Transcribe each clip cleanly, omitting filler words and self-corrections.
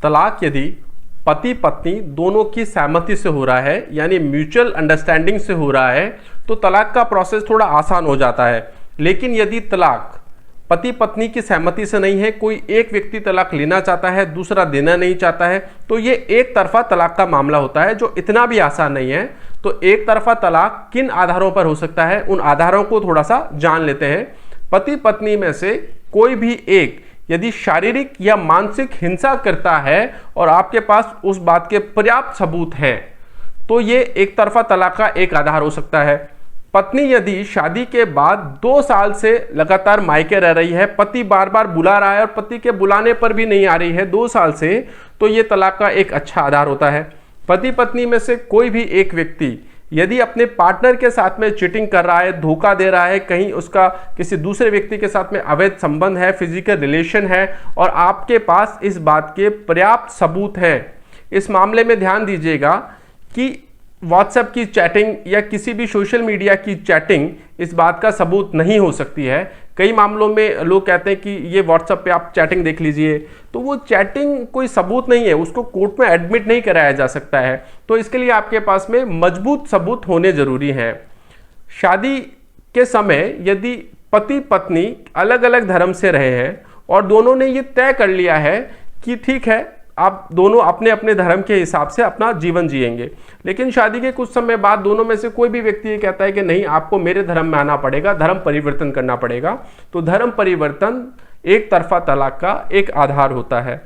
तलाक यदि पति पत्नी दोनों की सहमति से हो रहा है, यानी म्यूचुअल अंडरस्टैंडिंग से हो रहा है, तो तलाक का प्रोसेस थोड़ा आसान हो जाता है। लेकिन यदि तलाक पति पत्नी की सहमति से नहीं है, कोई एक व्यक्ति तलाक लेना चाहता है, दूसरा देना नहीं चाहता है, तो ये एक तरफा तलाक का मामला होता है, जो इतना भी आसान नहीं है। तो एक तरफा तलाक किन आधारों पर हो सकता है, उन आधारों को थोड़ा सा जान लेते हैं। पति पत्नी में से कोई भी एक यदि शारीरिक या मानसिक हिंसा करता है और आपके पास उस बात के पर्याप्त सबूत हैं, तो ये एक तरफा तलाक का एक आधार हो सकता है। पत्नी यदि शादी के बाद 2 साल से लगातार मायके रह रही है, पति बार बार बुला रहा है और पति के बुलाने पर भी नहीं आ रही है 2 साल से, तो ये तलाक का एक अच्छा आधार होता है। पति पत्नी में से कोई भी एक व्यक्ति यदि अपने पार्टनर के साथ में चीटिंग कर रहा है, धोखा दे रहा है, कहीं उसका किसी दूसरे व्यक्ति के साथ में अवैध संबंध है, फिजिकल रिलेशन है, और आपके पास इस बात के पर्याप्त सबूत हैं, इस मामले में ध्यान दीजिएगा कि व्हाट्सएप की चैटिंग या किसी भी सोशल मीडिया की चैटिंग इस बात का सबूत नहीं हो सकती है। कई मामलों में लोग कहते हैं कि ये व्हाट्सएप पे आप चैटिंग देख लीजिए, तो वो चैटिंग कोई सबूत नहीं है, उसको कोर्ट में एडमिट नहीं कराया जा सकता है। तो इसके लिए आपके पास में मजबूत सबूत होने जरूरी हैं। शादी के समय यदि पति पत्नी अलग अलग धर्म से रहे हैं और दोनों ने ये तय कर लिया है कि ठीक है, आप दोनों अपने अपने धर्म के हिसाब से अपना जीवन जिएंगे, लेकिन शादी के कुछ समय बाद दोनों में से कोई भी व्यक्ति ये कहता है कि नहीं, आपको मेरे धर्म में आना पड़ेगा, धर्म परिवर्तन करना पड़ेगा, तो धर्म परिवर्तन एक तरफा तलाक का एक आधार होता है।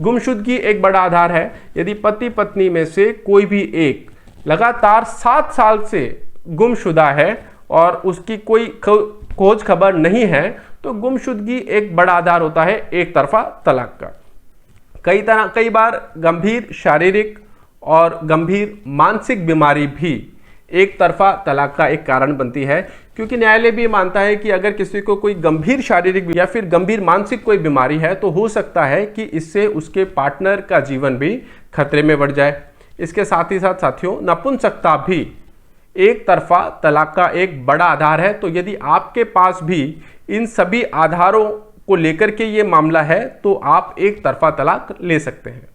गुमशुदगी एक बड़ा आधार है। यदि पति पत्नी में से कोई भी एक लगातार 7 साल से गुमशुदा है और उसकी कोई खोज खबर नहीं है, तो गुमशुदगी एक बड़ा आधार होता है एक तरफा तलाक का। कई बार गंभीर शारीरिक और गंभीर मानसिक बीमारी भी एक तरफा तलाक का एक कारण बनती है, क्योंकि न्यायालय भी मानता है कि अगर किसी को कोई गंभीर शारीरिक या फिर गंभीर मानसिक कोई बीमारी है, तो हो सकता है कि इससे उसके पार्टनर का जीवन भी खतरे में बढ़ जाए। इसके साथ ही साथ साथियों, नपुंसकता भी एक तरफा तलाक का एक बड़ा आधार है। तो यदि आपके पास भी इन सभी आधारों को लेकर के ये मामला है, तो आप एक तरफा तलाक ले सकते हैं।